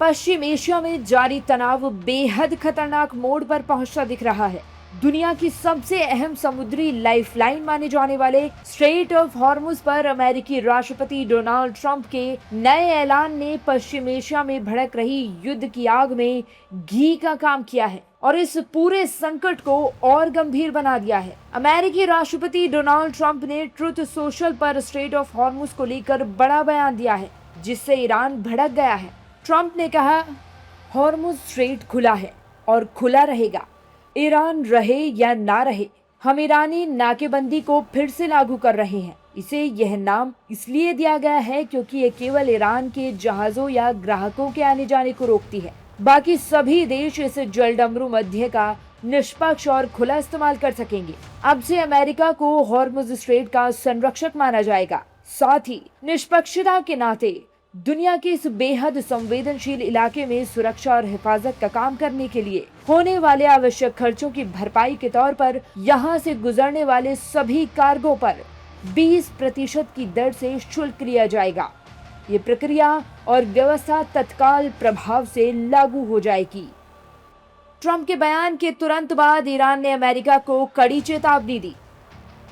पश्चिम Asia में जारी तनाव बेहद खतरनाक मोड़ पर पहुंचता दिख रहा है। दुनिया की सबसे अहम समुद्री लाइफलाइन माने जाने वाले स्ट्रेट ऑफ हॉर्मुज पर अमेरिकी राष्ट्रपति डोनाल्ड ट्रंप के नए ऐलान ने पश्चिम एशिया में भड़क रही युद्ध की आग में घी का काम किया है और इस पूरे संकट को और गंभीर बना दिया है। अमेरिकी राष्ट्रपति डोनाल्ड ट्रंप ने ट्रुथ सोशल पर स्ट्रेट ऑफ हॉर्मुज को लेकर बड़ा बयान दिया है, जिससे ईरान भड़क गया है। ट्रंप ने कहा, हॉर्मुज स्ट्रेट खुला है और खुला रहेगा, ईरान रहे या ना रहे। हम ईरानी नाकेबंदी को फिर से लागू कर रहे हैं। इसे यह नाम इसलिए दिया गया है क्योंकि ये केवल ईरान के जहाजों या ग्राहकों के आने जाने को रोकती है। बाकी सभी देश इस जलडमरू मध्य का निष्पक्ष और खुला इस्तेमाल कर सकेंगे। अब से अमेरिका को हॉर्मुज स्ट्रेट का संरक्षक माना जाएगा। साथ ही निष्पक्षता के नाते दुनिया के इस बेहद संवेदनशील इलाके में सुरक्षा और हिफाजत का काम करने के लिए होने वाले आवश्यक खर्चों की भरपाई के तौर पर यहां से गुजरने वाले सभी कार्गो पर 20% की दर से शुल्क लिया जाएगा। ये प्रक्रिया और व्यवस्था तत्काल प्रभाव से लागू हो जाएगी। ट्रंप के बयान के तुरंत बाद ईरान ने अमेरिका को कड़ी चेतावनी दी।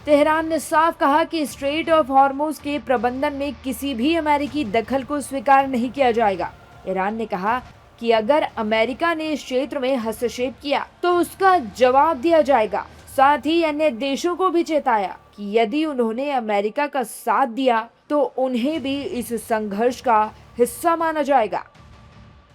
तेहरान ने साफ कहा कि स्ट्रेट ऑफ हॉर्मुज के प्रबंधन में किसी भी अमेरिकी दखल को स्वीकार नहीं किया जाएगा। ईरान ने कहा कि अगर अमेरिका ने इस क्षेत्र में हस्तक्षेप किया तो उसका जवाब दिया जाएगा। साथ ही अन्य देशों को भी चेताया कि यदि उन्होंने अमेरिका का साथ दिया तो उन्हें भी इस संघर्ष का हिस्सा माना जाएगा।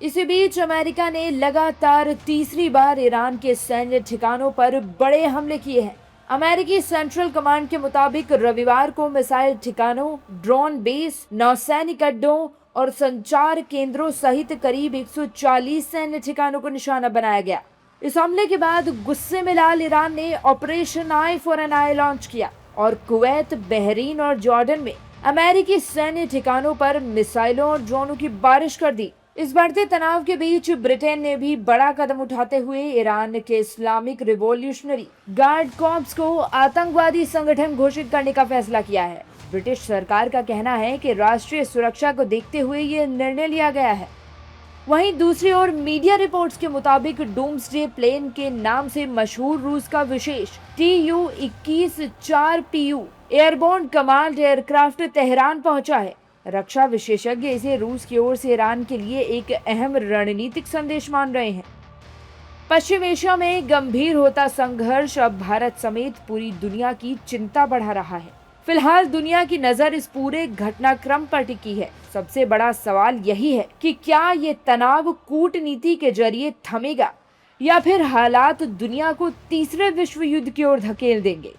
इसी बीच अमेरिका ने लगातार तीसरी बार ईरान के सैन्य ठिकानों पर बड़े हमले किए हैं। अमेरिकी सेंट्रल कमांड के मुताबिक रविवार को मिसाइल ठिकानों, ड्रोन बेस, नौसैनिक अड्डों और संचार केंद्रों सहित करीब 140 सैन्य ठिकानों को निशाना बनाया गया। इस हमले के बाद गुस्से में लाल ईरान ने operation eye for an eye launch किया और कुवैत, बहरीन और जॉर्डन में अमेरिकी सैन्य ठिकानों पर मिसाइलों और ड्रोनों की बारिश कर दी। इस बढ़ते तनाव के बीच ब्रिटेन ने भी बड़ा कदम उठाते हुए ईरान के इस्लामिक रिवॉल्यूशनरी गार्ड कॉर्प्स को आतंकवादी संगठन घोषित करने का फैसला किया है। ब्रिटिश सरकार का कहना है कि राष्ट्रीय सुरक्षा को देखते हुए ये निर्णय लिया गया है। वहीं दूसरी ओर मीडिया रिपोर्ट्स के मुताबिक डूम्सडे प्लेन के नाम से मशहूर रूस का विशेष Tu-21 4PU airborne command aircraft Tehran पहुंचा है। रक्षा विशेषज्ञ इसे रूस की ओर से ईरान के लिए एक अहम रणनीतिक संदेश मान रहे हैं। पश्चिम एशिया में गंभीर होता संघर्ष अब भारत समेत पूरी दुनिया की चिंता बढ़ा रहा है। फिलहाल दुनिया की नजर इस पूरे घटनाक्रम पर टिकी है। सबसे बड़ा सवाल यही है कि क्या ये तनाव कूटनीति के जरिए थमेगा या फिर हालात दुनिया को तीसरे विश्व युद्ध की ओर धकेल देंगे।